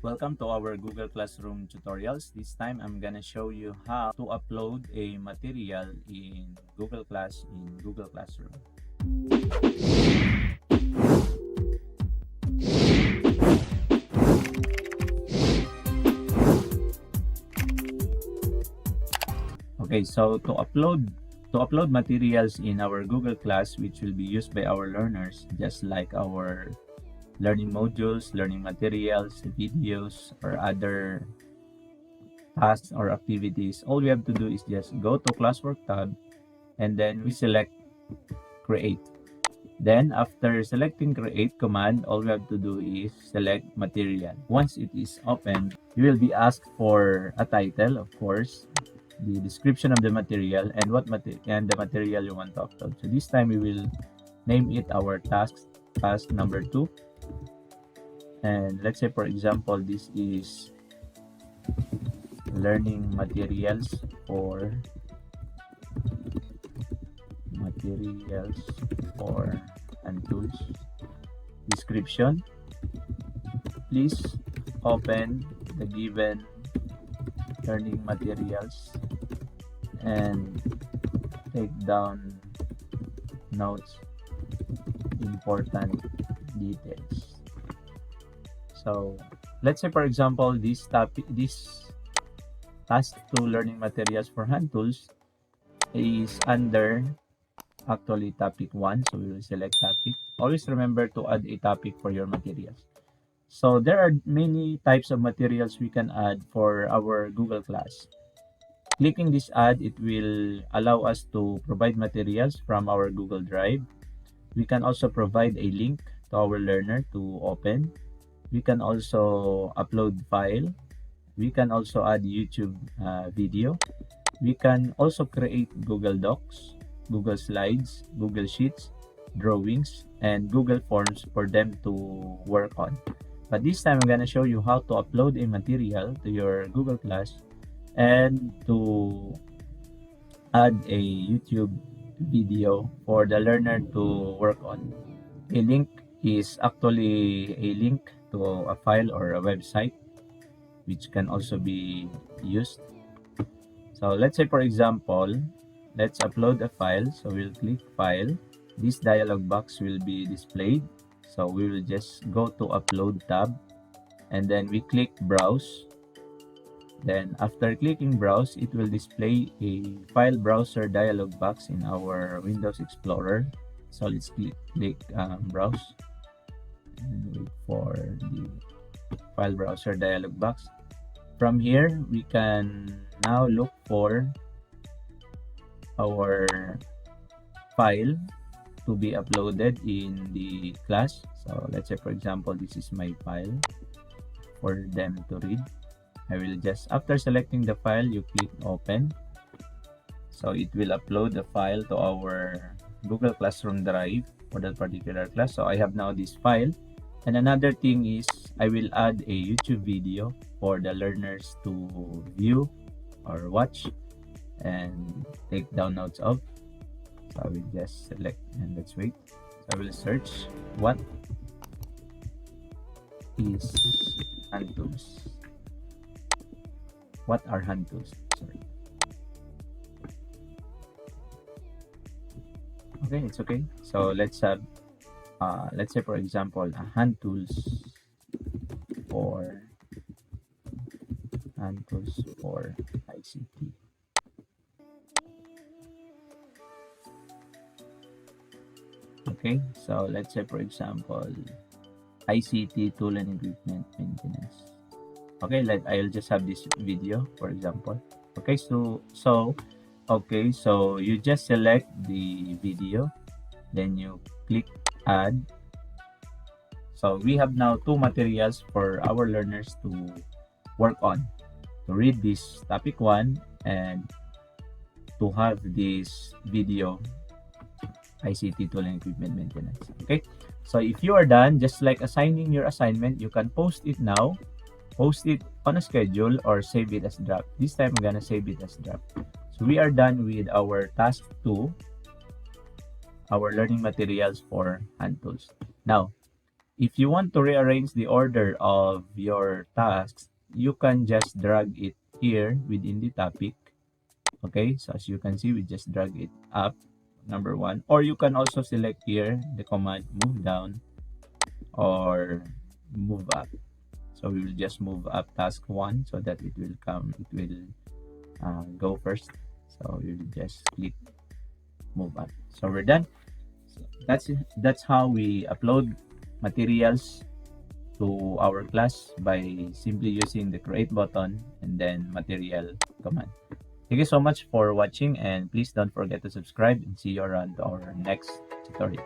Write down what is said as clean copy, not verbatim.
Welcome to our Google Classroom tutorials. This time I'm gonna show you how to upload a material in Google Classroom. Okay, so to upload materials in our Google Class, which will be used by our learners, just like our learning modules, learning materials, videos, or other tasks or activities, all we have to do is just go to Classwork tab and then we select Create. Then after selecting Create command, all we have to do is select Material. Once it is opened, you will be asked for a title, of course, the description of the material, and the material you want to upload. So this time we will name it our task number 2. And let's say, for example, this is learning materials for and tools. Description: please open the given learning materials and take down notes, important details. So let's say, for example, this task 2 learning materials for hand tools is under actually topic 1, so we will select topic. Always remember to add a topic for your materials. So there are many types of materials we can add for our Google Class. Clicking this add, it will allow us to provide materials from our Google Drive. We can also provide a link to our learner to open. We can also upload file. We can also add YouTube video. We can also create Google Docs, Google Slides, Google Sheets, drawings, and Google Forms for them to work on. But this time I'm going to show you how to upload a material to your Google Class and to add a YouTube video for the learner to work on. A link is actually a link to a file or a website which can also be used. So let's say, for example, let's upload a file. So we'll click File. This dialog box will be displayed. So we will just go to Upload tab and then we click Browse. Then after clicking Browse, it will display a file browser dialog box in our Windows Explorer. So let's click Browse and wait for the file browser dialog box. From here, we can now look for our file to be uploaded in the class. So let's say, for example, this is my file for them to read. I will just, after selecting the file, you click Open. So it will upload the file to our Google Classroom Drive for that particular class. So I have now this file. And another thing is I will add a YouTube video for the learners to view or watch and take down notes of. So I will just select and let's wait. So I will search what is hand tools. What are hand tools? Sorry. Okay, it's okay. So let's have let's say, for example, hand tools for ICT. Okay, so let's say, for example, ICT tool and equipment maintenance. Okay, I'll just have this video, for example. Okay, so you just select the video, then you click Add. So we have now 2 materials for our learners to work on, to read this topic 1 and to have this video ICT tool and equipment maintenance. Okay, so if you are done, just like assigning your assignment, you can post it now, post it on a schedule, or save it as draft. This time I'm gonna save it as draft. So we are done with our task 2, our learning materials for hand tools. Now, If you want to rearrange the order of your tasks, you can just drag it here within the topic. Okay, so as you can see, we just drag it up, number one. Or you can also select here the command move down or move up. So we will just move up task one so that it will go first. So we will just click move up. So we're done. So that's how we upload materials to our class by simply using the create button and then material command. Thank you so much for watching, and please don't forget to subscribe, and see you around our next tutorial.